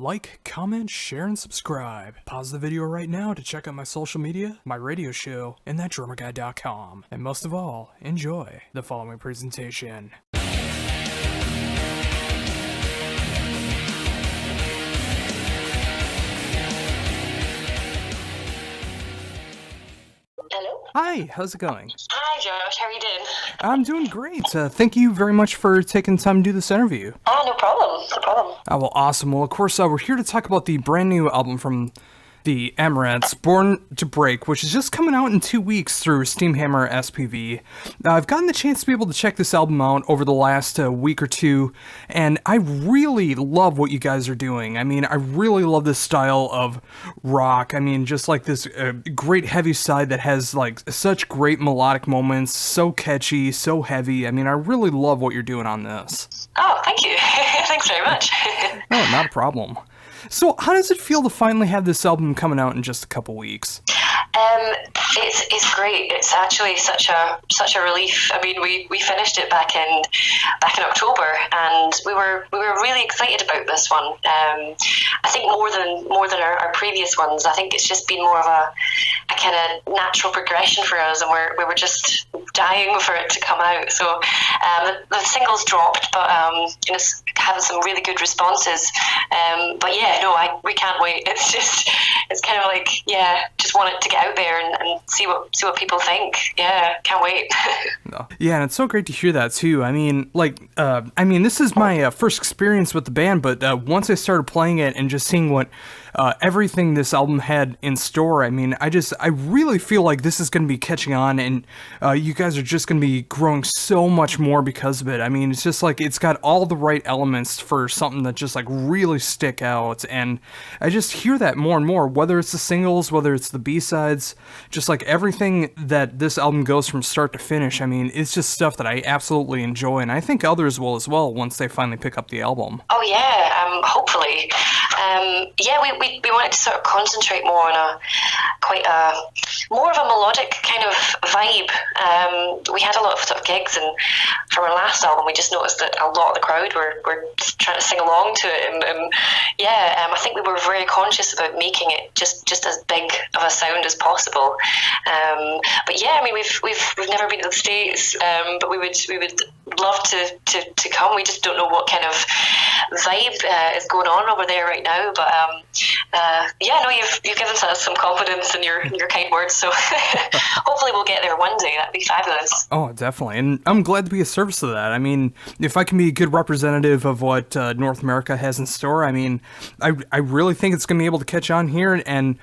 Like, comment, share, and subscribe. Pause the video right now to check out my social media, my radio show, and thatdrummerguy.com. And most of all, enjoy the following presentation. Hello? Hi, how's it going? Hi, Josh. How are you doing? I'm doing great. Thank you very much for taking the time to do this interview. No problem. No problem. Well, awesome. Well, of course, we're here to talk about the brand new album from the Amorettes, Born to Break, which is just coming out in 2 weeks through Steamhammer SPV. I've gotten the chance to be able to check this album out over the last week or two, and I really love what you guys are doing. I mean, I really love this style of rock. I mean, just like this great heavy side that has like such great melodic moments, so catchy, so heavy. I mean, I really love what you're doing on this. Oh, thank you. Thanks very much. Oh, not a problem. So, how does it feel to finally have this album coming out in just a couple weeks? It's great. It's actually such a relief. I mean, we finished it back in October, and we were really excited about this one. I think more than our previous ones. I think it's just been more of a kind of natural progression for us, and we were just dying for it to come out. So the singles dropped, but having some really good responses. But yeah, no, we can't wait. It's kind of like, yeah, just want it to get out there and see what people think. Yeah, can't wait. Yeah, and it's so great to hear that too. I mean, this is my first experience with the band, but once I started playing it and just seeing what everything this album had in store, I mean, I really feel like this is going to be catching on, and you guys are just going to be growing so much more because of it. I mean, it's just like it's got all the right elements for something that just like really stick out, and I just hear that more and more, whether it's the singles, whether it's the B-sides, just like everything that this album goes from start to finish. I mean, it's just stuff that I absolutely enjoy, and I think others will as well once they finally pick up the album. Oh yeah, hopefully. We wanted to sort of concentrate more on more of a melodic kind of vibe. We had a lot of sort of gigs, and from our last album, we just noticed that a lot of the crowd were trying to sing along to it, and I think we were very conscious about making it just as big of a sound as possible. But yeah, I mean, we've never been to the States, but we would love to come. We just don't know what kind of vibe is going on over there right now, but you've given us some confidence in your kind words, so hopefully we'll get there one day. That'd be fabulous. Oh, definitely, and I'm glad to be a service to that. I mean, if I can be a good representative of what North America has in store, I mean, I really think it's going to be able to catch on here, and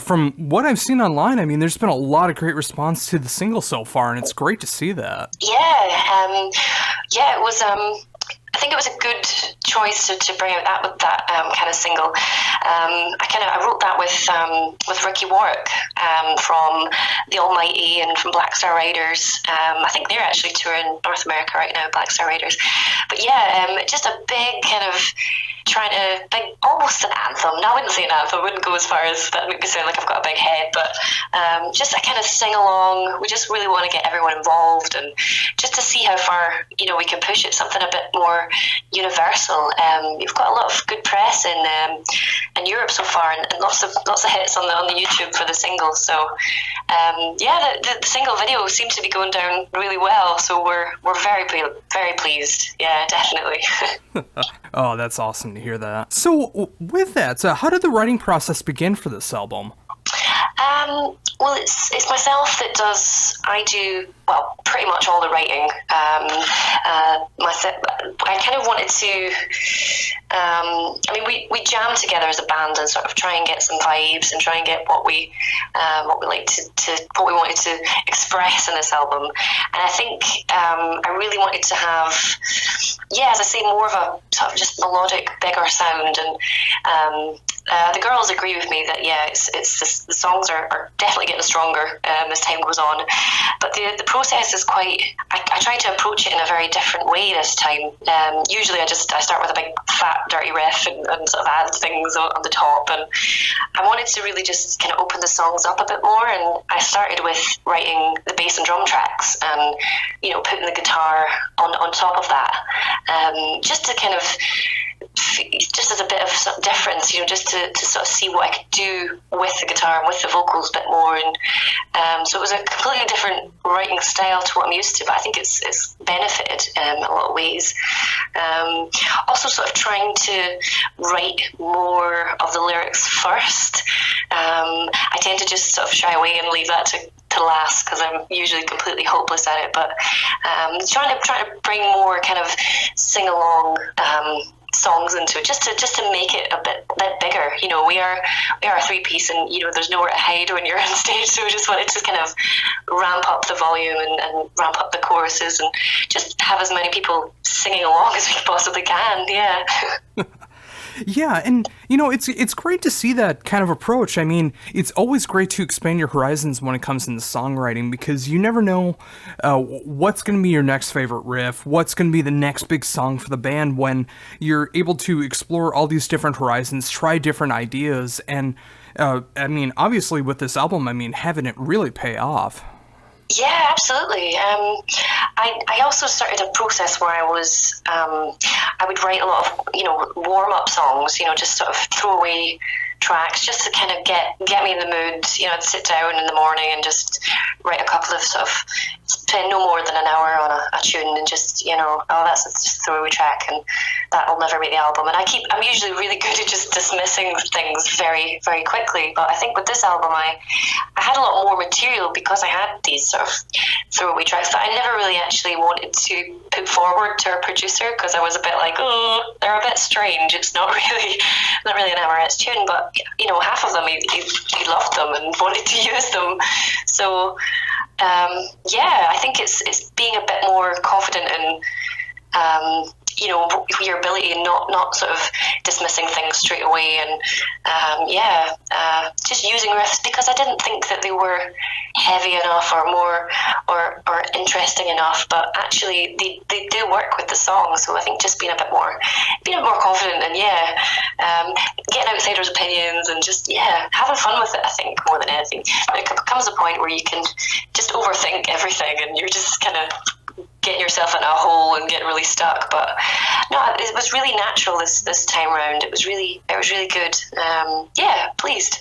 from what I've seen online, I mean, there's been a lot of great response to the single so far, and it's great to see that. It was I think it was a good choice to bring out that kind of single. I wrote that with Ricky Warwick from The Almighty and from Black Star Riders. I think they're actually touring North America right now, Black Star Riders. But yeah, just a big kind of almost an anthem. No, I wouldn't say an anthem. I wouldn't go as far as that make me sound like I've got a big head, but just a kind of sing along. We just really want to get everyone involved, and just to see how far we can push it, something a bit more universal. You've got a lot of good press in Europe so far, and lots of hits on the YouTube for the singles. So the single video seems to be going down really well. So we're very pleased. Yeah, definitely. Oh, that's awesome to hear that. So with that, how did the writing process begin for this album? Well, it's myself that I do pretty much all the writing. I kind of wanted to. We jam together as a band and sort of try and get some vibes and try and get what we like what we wanted to express in this album. And I think I really wanted to have, as I say, more of a sort of just melodic, bigger sound. And the girls agree with me that it's the songs are definitely getting stronger as time goes on. But the process is quite. I try to approach it in a very different way this time. Usually I start with a big fat dirty riff and sort of add things on the top, and I wanted to really just kind of open the songs up a bit more, and I started with writing the bass and drum tracks and putting the guitar on top of that, just to kind of just as a bit of sort of difference, just to sort of see what I could do with the guitar and with the vocals a bit more. And so it was a completely different writing style to what I'm used to, but I think it's benefited in a lot of ways. Also sort of trying to write more of the lyrics first. I tend to just sort of shy away and leave that to last, because I'm usually completely hopeless at it, but trying to bring more kind of sing-along songs into it, just to make it a bit bigger. We are a three-piece, and there's nowhere to hide when you're on stage, so we just wanted to kind of ramp up the volume and ramp up the choruses and just have as many people singing along as we possibly can. Yeah, and it's great to see that kind of approach. I mean, it's always great to expand your horizons when it comes into songwriting, because you never know what's going to be your next favorite riff, what's going to be the next big song for the band, when you're able to explore all these different horizons, try different ideas, and I mean, obviously with this album, I mean, having it really pay off. Yeah, absolutely. I also started a process where I would write a lot of warm-up songs, just sort of throwaway tracks, just to kind of get me in the mood. I'd sit down in the morning and just write a couple of sort of, spend no more than an hour on a tune, and just that's just a throwaway track, and that'll never make the album. And I'm usually really good at just dismissing things very, very quickly, but I think with this album I had a lot more material, because I had these sort of throwaway tracks that I never really actually wanted to put forward to our producer, because I was a bit like, oh, they're a bit strange, it's not really an Amorettes tune, but half of them he loved them and wanted to use them. So I think it's being a bit more confident in your ability, and not sort of dismissing things straight away, and just using riffs, because I didn't think that they were heavy enough or more or interesting enough, but actually they do work with the song. So I think just being a bit more confident, and getting outsiders' opinions, and just having fun with it, I think, more than anything. But it comes a point where you can just overthink everything, and you're just kind of getting yourself in a hole and getting really stuck. But no, it was really natural this time around. It was really good. Pleased.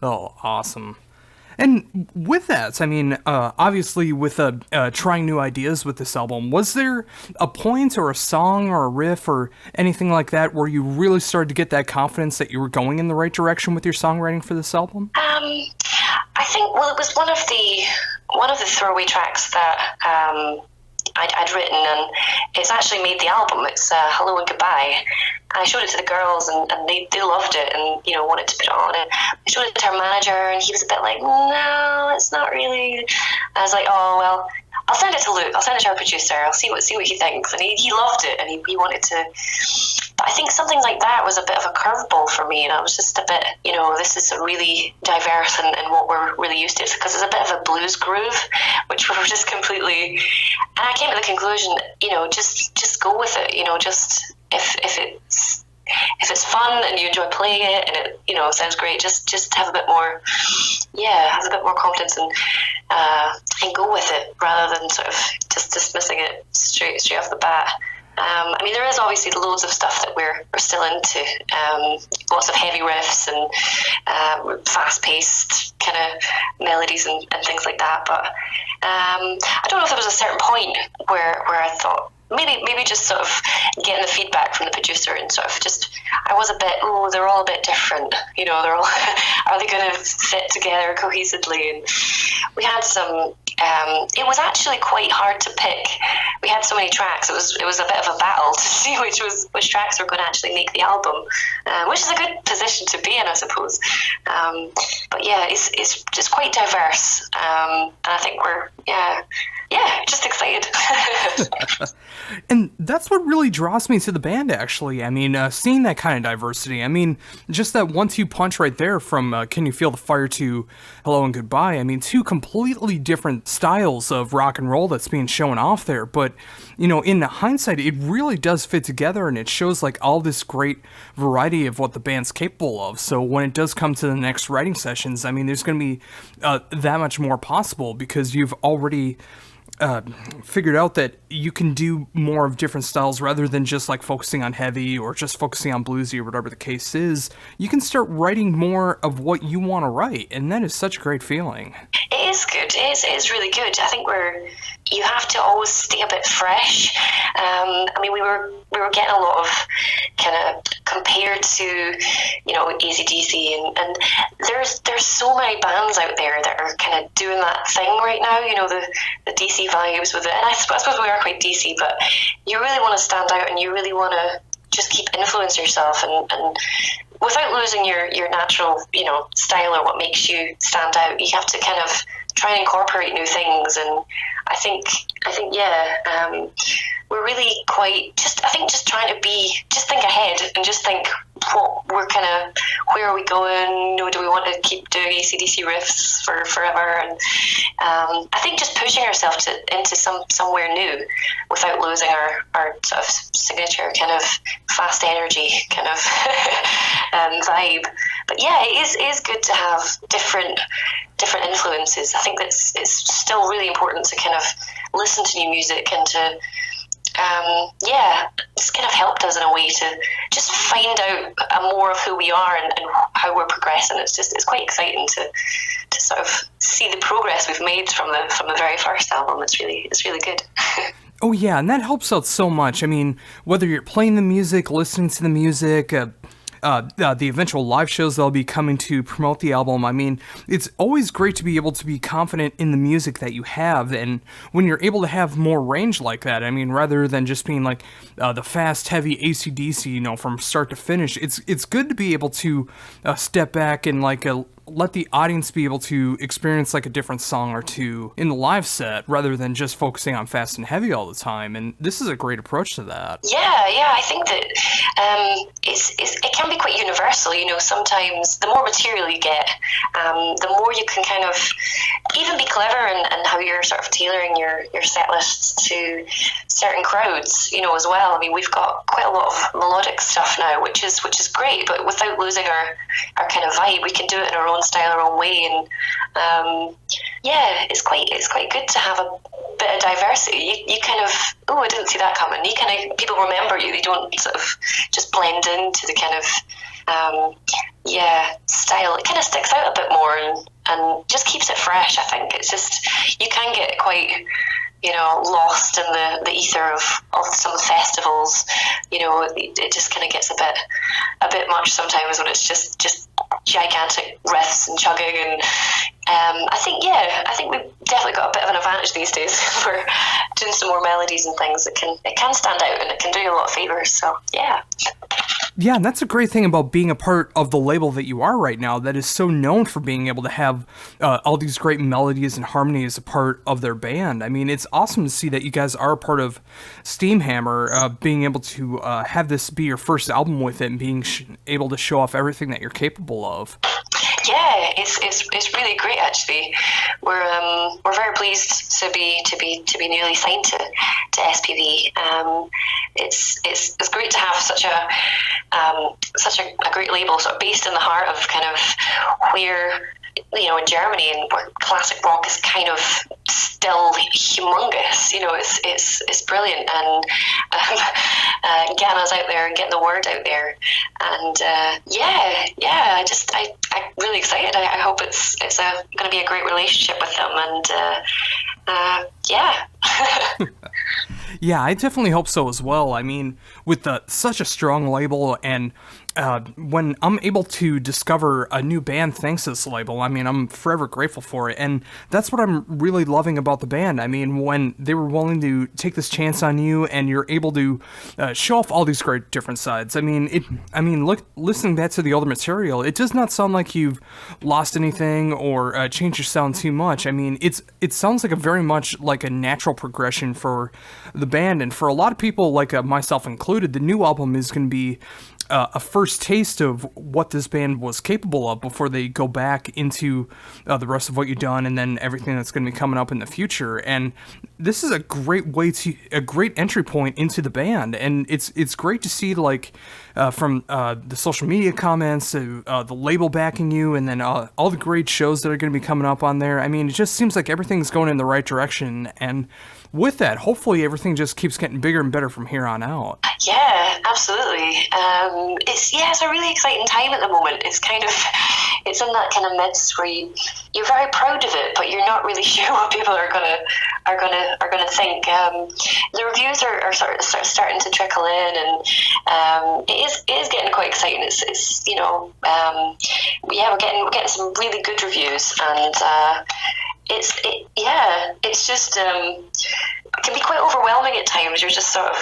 Oh, awesome. And with that, I mean, obviously with trying new ideas with this album, was there a point or a song or a riff or anything like that where you really started to get that confidence that you were going in the right direction with your songwriting for this album? I think, it was one of the throwaway tracks that I'd written, and it's actually made the album. It's Hello and Goodbye. And I showed it to the girls, and they loved it, and wanted to put it on. And I showed it to our manager, and he was a bit like, no, it's not really. I was like, oh well, I'll send it to Luke. I'll send it to our producer. I'll see what he thinks. And he loved it, and he wanted to. But I think something like that was a bit of a curveball for me, and I was just a bit, this is a really diverse and what we're really used to, because it's a bit of a blues groove, which we're just completely. And I came to the conclusion, just go with it, just if it's fun and you enjoy playing it and it sounds great, just have a bit more confidence and go with it, rather than sort of just dismissing it straight off the bat. I mean, there is obviously loads of stuff that we're still into, lots of heavy riffs and fast-paced kind of melodies and things like that. But I don't know if there was a certain point where I thought, maybe just sort of getting the feedback from the producer, and sort of just, I was a bit, they're all a bit different, they're all, are they going to fit together cohesively? And we had some, it was actually quite hard to pick. We had so many tracks, it was a bit of a battle to see which tracks were going to actually make the album, which is a good position to be in, I suppose. But it's just quite diverse, and I think we're, just excited. And that's what really draws me to the band, actually. I mean, seeing that kind of diversity. I mean, just that 1-2 punch right there from Can You Feel the Fire to Hello and Goodbye. I mean, two completely different styles of rock and roll that's being shown off there. But, in hindsight, it really does fit together, and it shows like all this great variety of what the band's capable of. So when it does come to the next writing sessions, I mean, there's going to be that much more possible, because you've already figured out that you can do more of different styles rather than just like focusing on heavy or just focusing on bluesy or whatever the case is. You can start writing more of what you want to write, and that is such a great feeling. It is good. It is really good. I think you have to always stay a bit fresh. I mean, we were getting a lot of kind of compared to, you know, AC/DC, and there's so many bands out there that are kind of doing that thing right now. You know, the DC vibes with it, and I suppose we are quite DC, but you really want to stand out, and you really want to just keep influencing yourself, and without losing your natural, you know, style or what makes you stand out. You have to kind of try and incorporate new things, and I think we're really quite just trying to think ahead and just think what we're kind of, where are we going? You know, do we want to keep doing AC/DC riffs for forever? And I think just pushing ourselves into somewhere new without losing our sort of signature kind of fast energy kind of vibe. But yeah, it is good to have different influences. I think it's still really important to kind of listen to new music and to it's kind of helped us in a way to just find out more of who we are and how we're progressing. It's quite exciting to sort of see the progress we've made from the very first album. It's really good. Oh yeah, and that helps out so much. I mean, whether you're playing the music, listening to the music, the eventual live shows that'll be coming to promote the album. I mean, it's always great to be able to be confident in the music that you have, and when you're able to have more range like that, I mean, rather than just being like the fast, heavy AC/DC, you know, from start to finish, it's good to be able to step back and like let the audience be able to experience like a different song or two in the live set rather than just focusing on fast and heavy all the time. And this is a great approach to that. Yeah, I think that it can be quite universal. You know, sometimes the more material you get, the more you can kind of even be clever and how you're sort of tailoring your set lists to certain crowds, you know, as well. I mean, we've got quite a lot of melodic stuff now, which is great, but without losing our kind of vibe, we can do it in our own style, our own way, and it's quite good to have a bit of diversity. You kind of, I didn't see that coming. You kind of, people remember you. They don't sort of just blend into the kind of style. It kind of sticks out a bit more and just keeps it fresh. I think it's just, you can get quite, you know, lost in the ether of some festivals. You know, it just kind of gets a bit much sometimes when it's just gigantic riffs and chugging, and I think we've definitely got a bit of an advantage these days for doing some more melodies and things. It can stand out and it can do you a lot of favors. So yeah. Yeah, and that's a great thing about being a part of the label that you are right now, that is so known for being able to have all these great melodies and harmonies a part of their band. I mean, it's awesome to see that you guys are a part of Steamhammer, being able to have this be your first album with it and being able to show off everything that you're capable of. Yeah, it's really great actually. We're very pleased to be newly signed to SPV. It's great to have such a great label sort of based in the heart of kind of where, you know, in Germany, and where classic rock is kind of still humongous. You know, it's brilliant, and getting us out there and getting the word out there, and I'm really excited. I hope it's going to be a great relationship with them, and Yeah, I definitely hope so as well. I mean, with such a strong label, and when I'm able to discover a new band thanks to this label, I mean, I'm forever grateful for it. And that's what I'm really loving about the band. I mean, when they were willing to take this chance on you and you're able to show off all these great different sides. I mean, look, listening back to the older material, it does not sound like you've lost anything or changed your sound too much. I mean, it sounds like a very much like a natural progression for the band. And for a lot of people, like myself included, the new album is going to be a first first taste of what this band was capable of before they go back into the rest of what you've done and then everything that's going to be coming up in the future. And this is a great a great entry point into the band. And it's great to see, like, from the social media comments, the label backing you, and then all the great shows that are going to be coming up on there. I mean, it just seems like everything's going in the right direction. And with that, hopefully everything just keeps getting bigger and better from here on out. Yeah, absolutely. It's a really exciting time at the moment. It's in that kind of midst where you're very proud of it, but you're not really sure what people are gonna think. The reviews are sort of starting to trickle in, and it is getting quite exciting. It's we're getting some really good reviews, and it's just it can be quite overwhelming at times. You're just sort of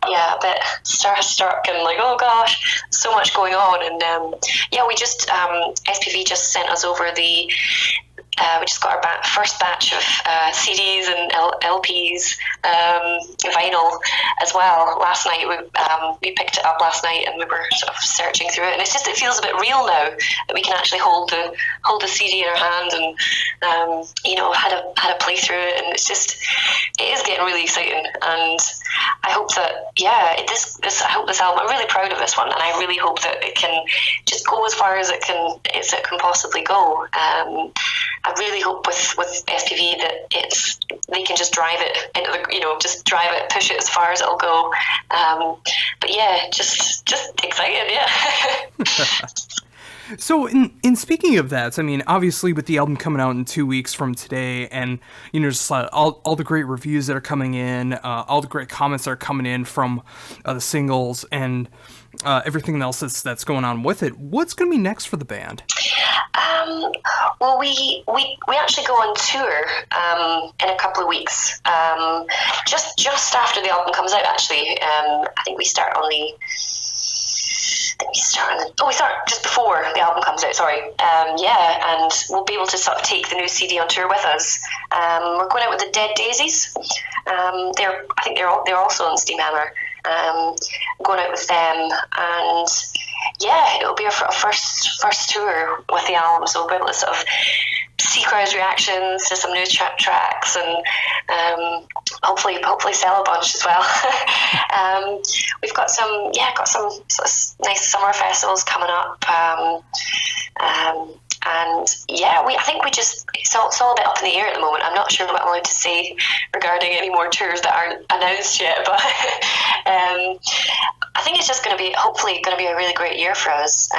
a bit starstruck and like, oh gosh, so much going on. And we just SPV just sent us over we just got our first batch of CDs and LPs, vinyl as well. Last night we picked it up last night, and we were sort of searching through it, and it feels a bit real now that we can actually hold the CD in our hand and had a play through it, and it is getting really exciting. And I hope that I hope this album, I'm really proud of this one, and I really hope that it can just go as far as it can possibly go. I really hope with SPV that they can just drive it into the, push it as far as it'll go. But yeah, just excited, yeah. So in speaking of that, I mean, obviously with the album coming out in 2 weeks from today, and just all the great reviews that are coming in, all the great comments that are coming in from the singles, and everything else that's going on with it, what's going to be next for the band? Well, we actually go on tour in a couple of weeks. Just after the album comes out, actually. I think we start just before the album comes out, sorry. And we'll be able to sort of take the new CD on tour with us. We're going out with the Dead Daisies. I think they're also on Steamhammer. Going out with them, and it'll be our first tour with the album, so we'll be able to sort of see crowds' reactions to some new tracks, and hopefully sell a bunch as well. We've got some sort of nice summer festivals coming up, and I think it's all a bit up in the air at the moment. I'm not sure what I'm allowed to say regarding any more tours that aren't announced yet, but I think it's just hopefully going to be a really great year for us.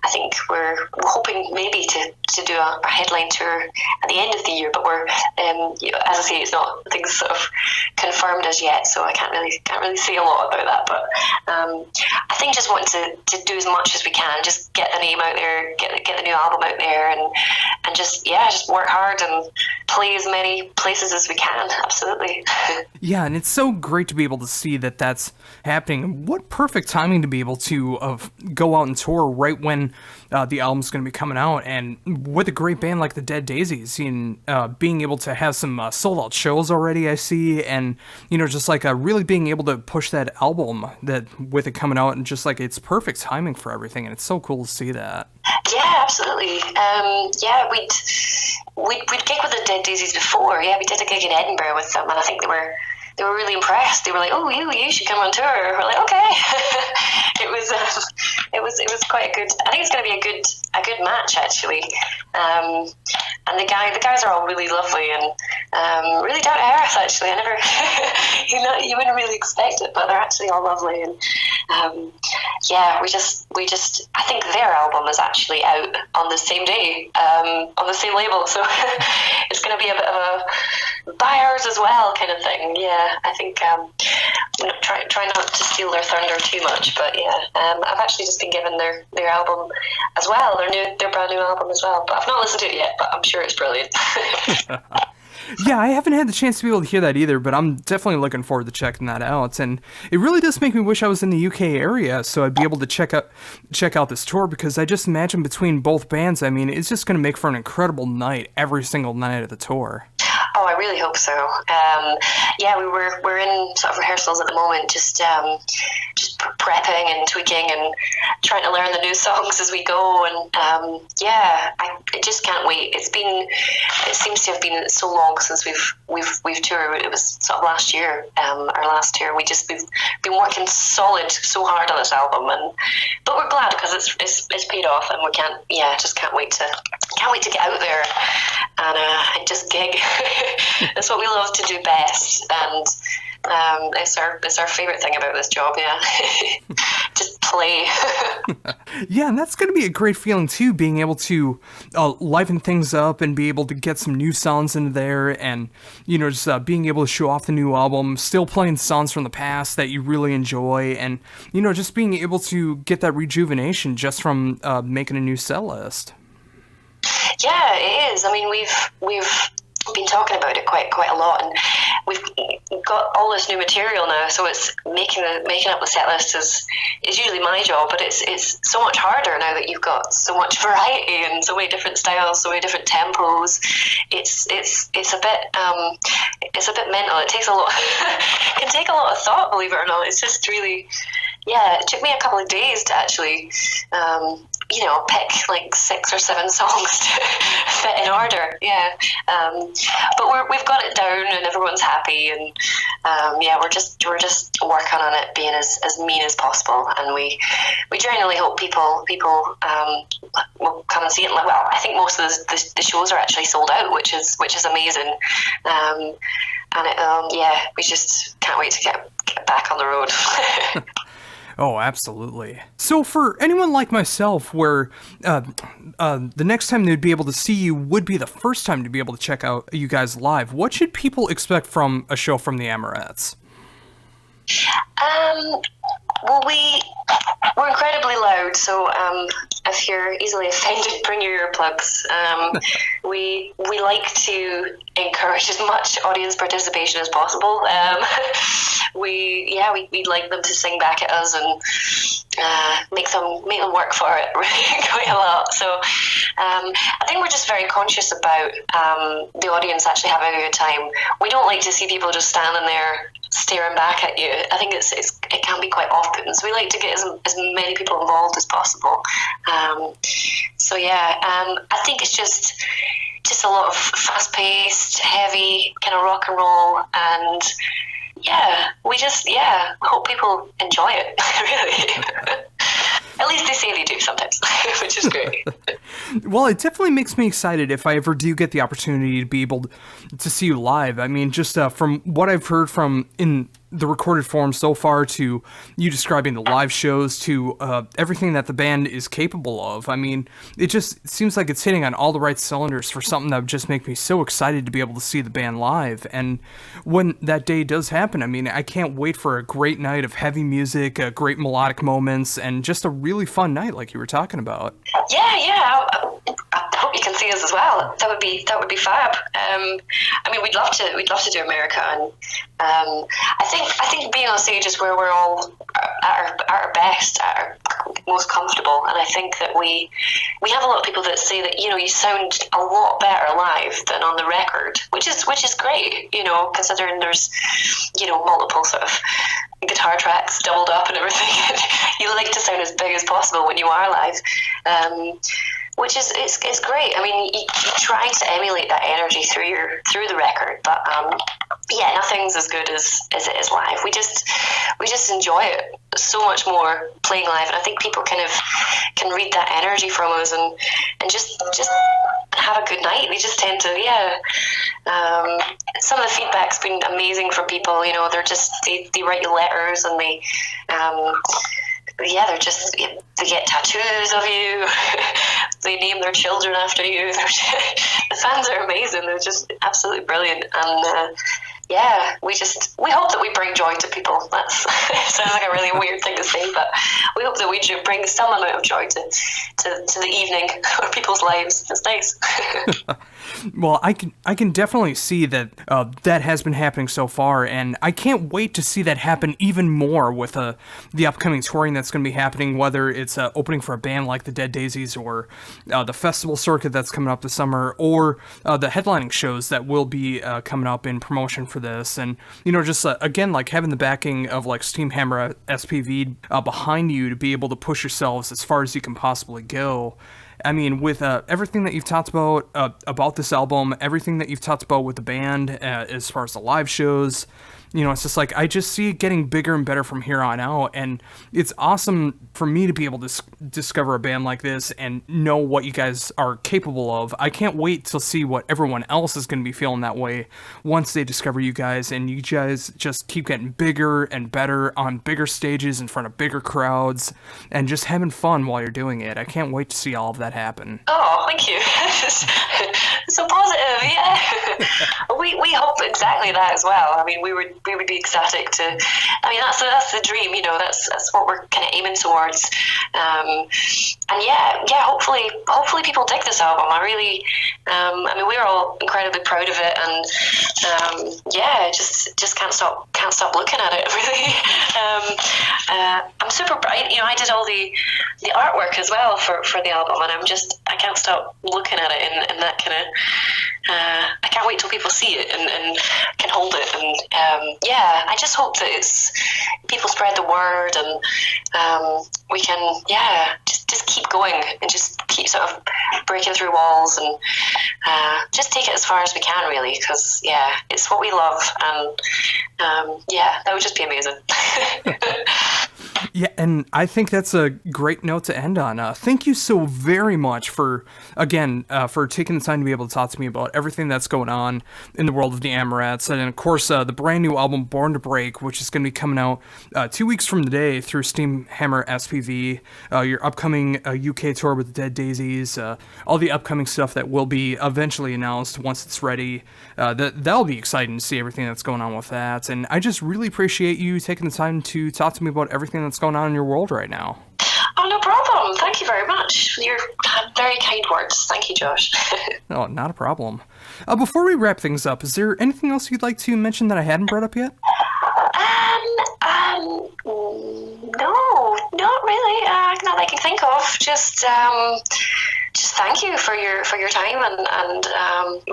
I think we're hoping maybe to do a headline tour at the end of the year, but we're as I say, it's not things sort of confirmed as yet, so I can't really say a lot about that. But I think just wanting to do as much as we can, just get the name out there, get the new album out there, and just work hard and play as many places as we can. Absolutely. Yeah, and it's so great to be able to see that that's happening. What perfect timing to be able to go out and tour right when the album's going to be coming out, and with a great band like the Dead Daisies, and being able to have some sold out shows already, I see, and just like really being able to push that album that with it coming out, and just like it's perfect timing for everything, and it's so cool to see that. Yeah, absolutely. We'd gig with the Dead Daisies before. Yeah, we did a gig in Edinburgh with them, and I think they were really impressed. They were like, "Oh, you should come on tour." We're like, "Okay." It was quite a good. I think it's going to be a good match, actually. And the guys are all really lovely and really down to earth. Actually, I never you wouldn't really expect it, but they're actually all lovely. And we just I think their album is actually out on the same day, on the same label, so it's going to be a bit of a buy ours as well kind of thing. Yeah, I think try not to steal their thunder too much, but I've actually just been given their album as well, their brand new album as well, but I've not listened to it yet, but I'm sure it's brilliant. Yeah, I haven't had the chance to be able to hear that either, but I'm definitely looking forward to checking that out. And it really does make me wish I was in the UK area so I'd be able to check out this tour, because I just imagine between both bands, I mean, it's just going to make for an incredible night every single night of the tour. Oh, I really hope so. We're in sort of rehearsals at the moment, just prepping and tweaking and trying to learn the new songs as we go. And I just can't wait. It seems to have been so long since we've toured. It was sort of last year, our last tour. We've been working so hard on this album, but we're glad because it's paid off, and just can't wait to get out there and just gig. That's what we love to do best, and it's our favorite thing about this job. Just play. Yeah, and that's going to be a great feeling too, being able to liven things up and be able to get some new sounds into there, and just being able to show off the new album, still playing songs from the past that you really enjoy, and just being able to get that rejuvenation just from making a new set list. Yeah, it is. I mean, we've been talking about it quite a lot, and we've got all this new material now, so it's making up the set list is usually my job, but it's so much harder now that you've got so much variety and so many different styles, so many different tempos. It's a bit mental. It takes a lot can take a lot of thought, believe it or not. It's just really, it took me a couple of days to actually pick like 6 or 7 songs to fit in order. But we've got it down, and everyone's happy, and we're just working on it being as mean as possible, and we genuinely hope people will come and see it. Well, I think most of the shows are actually sold out, which is amazing, and we just can't wait to get back on the road. Oh, absolutely. So for anyone like myself, where the next time they'd be able to see you would be the first time to be able to check out you guys live, what should people expect from a show from the Amorettes? Well, we're incredibly loud, so if you're easily offended, bring your earplugs. We like to encourage as much audience participation as possible. We'd like them to sing back at us and make them work for it quite a lot. So I think we're just very conscious about the audience actually having a good time. We don't like to see people just standing there staring back at you. I think it can be quite off-putting, so we like to get as many people involved as possible. I think it's just a lot of fast-paced, heavy kind of rock and roll, and we just hope people enjoy it. Really. At least they say they do sometimes, which is great. Well, it definitely makes me excited if I ever do get the opportunity to be able to see you live. I mean, just from what I've heard from in the recorded form so far, to you describing the live shows, to everything that the band is capable of. I mean, it just seems like it's hitting on all the right cylinders for something that would just make me so excited to be able to see the band live. And when that day does happen, I mean, I can't wait for a great night of heavy music, great melodic moments, and just a really fun night like you were talking about. I hope you can see us as well. That would be fab. I mean, we'd love to do America, and I think being on stage is where we're all at our best, at our most comfortable. And I think that we have a lot of people that say that you sound a lot better live than on the record, which is great. Considering there's multiple sort of guitar tracks doubled up and everything. You like to sound as big as possible when you are live. Which is it's great. I mean, you try to emulate that energy through the record, but nothing's as good as it is live. We just enjoy it so much more playing live, and I think people kind of can read that energy from us and just have a good night. They just tend to some of the feedback's been amazing from people. They write you letters, and they get tattoos of you. They name their children after you. The fans are amazing. They're just absolutely brilliant. And we hope that we bring joy to people. That sounds like a really weird thing to say, but we hope that we do bring some amount of joy to the evening or people's lives. It's nice. Well, I can definitely see that that has been happening so far, and I can't wait to see that happen even more with the upcoming touring that's going to be happening, whether it's opening for a band like the Dead Daisies, or the festival circuit that's coming up this summer, or the headlining shows that will be coming up in promotion for for this, and just again, like having the backing of like Steamhammer SPV behind you to be able to push yourselves as far as you can possibly go. I mean, with everything that you've talked about this album, everything that you've talked about with the band, as far as the live shows, it's just like I just see it getting bigger and better from here on out, and it's awesome for me to be able to discover a band like this and know what you guys are capable of. I can't wait to see what everyone else is going to be feeling that way once they discover you guys, and you guys just keep getting bigger and better on bigger stages in front of bigger crowds, and just having fun while you're doing it. I can't wait to see all of that happen. Oh, thank you. So positive, yeah. we hope exactly that as well. I mean, we would be ecstatic to. I mean, that's the dream. That's what we're kind of aiming towards. And yeah. Hopefully people dig this album. I really. I mean, we're all incredibly proud of it, and just can't stop looking at it. Really. I'm super bright. I did all the artwork as well for the album, and I can't stop looking at it in that kind of. I can't wait till people see it and can hold it, and I just hope that people spread the word, and we can just keep going and just keep sort of breaking through walls, and just take it as far as we can, really, because it's what we love, and that would just be amazing. Yeah, and I think that's a great note to end on. Thank you so very much for taking the time to be able to talk to me about everything that's going on in the world of the Amorettes. And, of course, the brand new album, Born to Break, which is going to be coming out 2 weeks from today through Steamhammer SPV, your upcoming UK tour with the Dead Daisies, all the upcoming stuff that will be eventually announced once it's ready. That'll be exciting to see everything that's going on with that. And I just really appreciate you taking the time to talk to me about everything that's going on in your world right now. Oh, no problem. Thank you very much. Your very kind words. Thank you, Josh. Oh, not a problem. Before we wrap things up, is there anything else you'd like to mention that I hadn't brought up yet? No, not really. Not that I can think of. Just thank you for your time and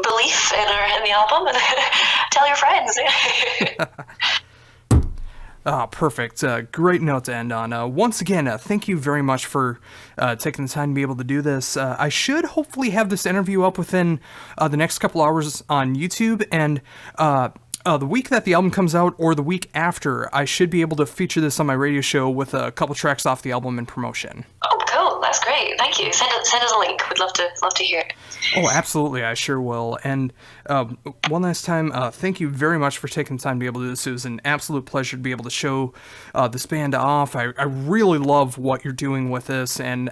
belief in the album, and tell your friends. Perfect. Great note to end on. Once again, thank you very much for taking the time to be able to do this. I should hopefully have this interview up within the next couple hours on YouTube, and the week that the album comes out, or the week after, I should be able to feature this on my radio show with a couple tracks off the album in promotion. Oh, cool. That's great. Thank you. Send us a link. We'd love to hear it. Oh, absolutely. I sure will. And one last time, thank you very much for taking the time to be able to do this. It was an absolute pleasure to be able to show this band off. I really love what you're doing with this, and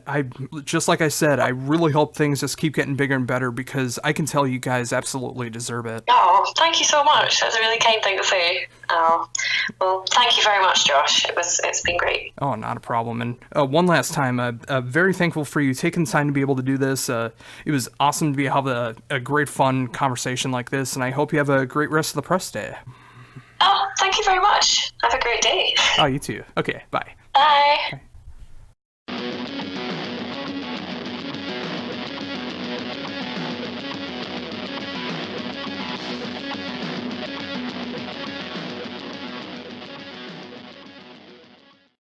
just like I said, I really hope things just keep getting bigger and better, because I can tell you guys absolutely deserve it. Oh, thank you so much. That's a really kind thing to say. Well, thank you very much, Josh. It's been great. Oh, not a problem. And one last time, very thankful for you taking the time to be able to do this. It was awesome to have a great, fun conversation like this, and I hope you have a great rest of the press day. Oh, thank you very much. Have a great day. Oh, you too. Okay, bye. Bye.